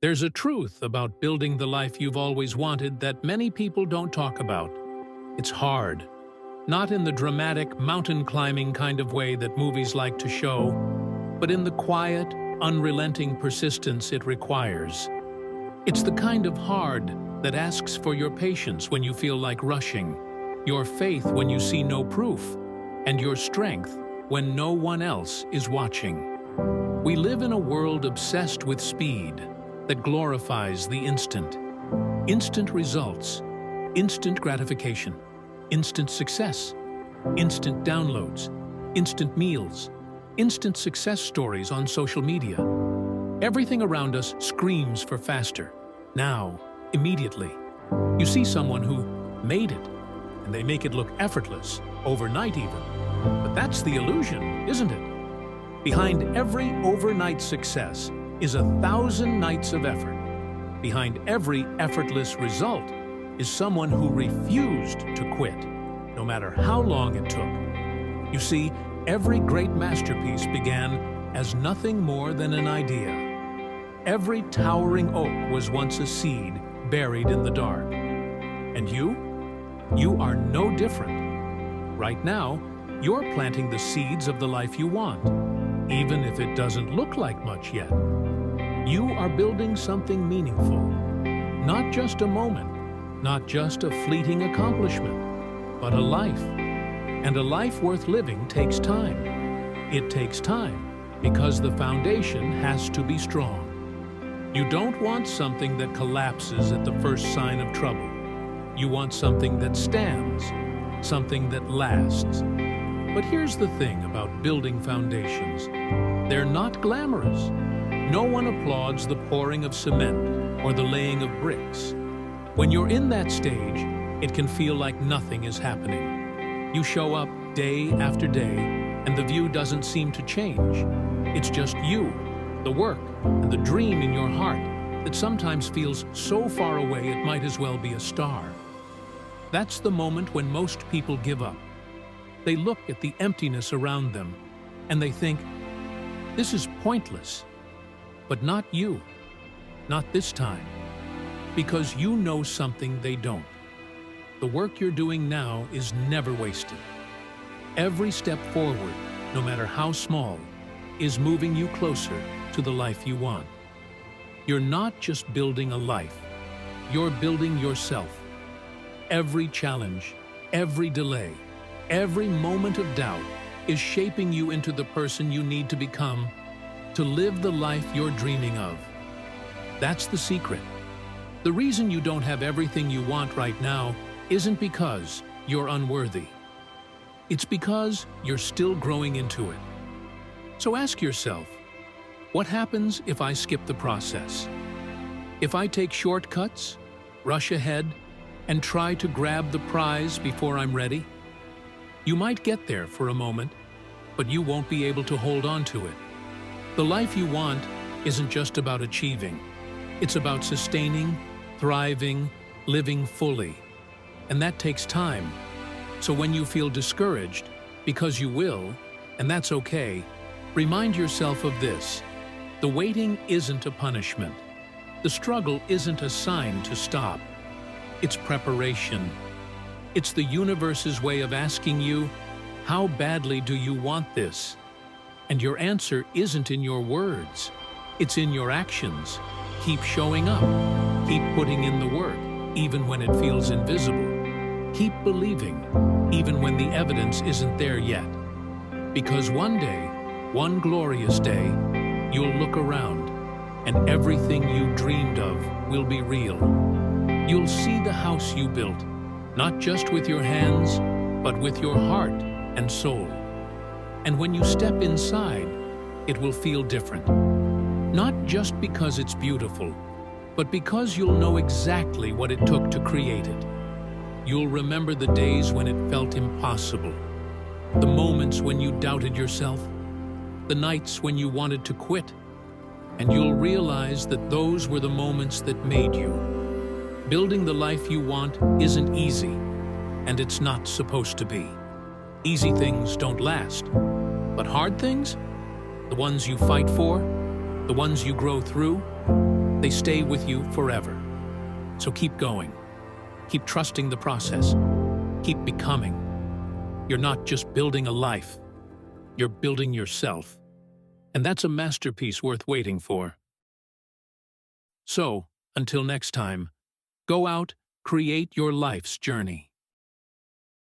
There's a truth about building the life you've always wanted that many people don't talk about. It's hard. Not in the dramatic, mountain-climbing kind of way that movies like to show, but in the quiet, unrelenting persistence it requires. It's the kind of hard that asks for your patience when you feel like rushing, your faith when you see no proof, and your strength when no one else is watching. We live in a world obsessed with speed that glorifies the instant. Instant results, instant gratification, instant success, instant downloads, instant meals, instant success stories on social media. Everything around us screams for faster, now, immediately. You see someone who made it, and they make it look effortless, overnight even. But that's the illusion, isn't it? Behind every overnight success is 1,000 nights of effort. Behind every effortless result is someone who refused to quit, no matter how long it took. You see, every great masterpiece began as nothing more than an idea. Every towering oak was once a seed buried in the dark. And you are no different. Right now, you're planting the seeds of the life you want, even if it doesn't look like much yet. You are building something meaningful, not just a moment, not just a fleeting accomplishment, but a life. And a life worth living takes time. It takes time because the foundation has to be strong. You don't want something that collapses at the first sign of trouble. You want something that stands, something that lasts. But here's the thing about building foundations. They're not glamorous. No one applauds the pouring of cement or the laying of bricks. When you're in that stage, it can feel like nothing is happening. You show up day after day, and the view doesn't seem to change. It's just you, the work, and the dream in your heart that sometimes feels so far away it might as well be a star. That's the moment when most people give up. They look at the emptiness around them, and they think, this is pointless. But not you. Not this time. Because you know something they don't. The work you're doing now is never wasted. Every step forward, no matter how small, is moving you closer to the life you want. You're not just building a life. You're building yourself. Every challenge, every delay, every moment of doubt is shaping you into the person you need to become to live the life you're dreaming of. That's the secret. The reason you don't have everything you want right now isn't because you're unworthy. It's because you're still growing into it. So ask yourself, what happens if I skip the process? If I take shortcuts, rush ahead, and try to grab the prize before I'm ready? You might get there for a moment, but you won't be able to hold on to it. The life you want isn't just about achieving. It's about sustaining, thriving, living fully. And that takes time. So when you feel discouraged, because you will, and that's okay, remind yourself of this. The waiting isn't a punishment. The struggle isn't a sign to stop. It's preparation. It's the universe's way of asking you, how badly do you want this? And your answer isn't in your words. It's in your actions. Keep showing up. Keep putting in the work, even when it feels invisible. Keep believing, even when the evidence isn't there yet. Because one day, one glorious day, you'll look around, and everything you dreamed of will be real. You'll see the house you built, not just with your hands, but with your heart and soul. And when you step inside, it will feel different. Not just because it's beautiful, but because you'll know exactly what it took to create it. You'll remember the days when it felt impossible, the moments when you doubted yourself, the nights when you wanted to quit, and you'll realize that those were the moments that made you. Building the life you want isn't easy, and it's not supposed to be. Easy things don't last, but hard things, the ones you fight for, the ones you grow through, They stay with you forever. So keep going. Keep trusting the process. Keep becoming. You're not just building a life. You're building yourself. And that's a masterpiece worth waiting for. So, until next time, go out, create your life's journey.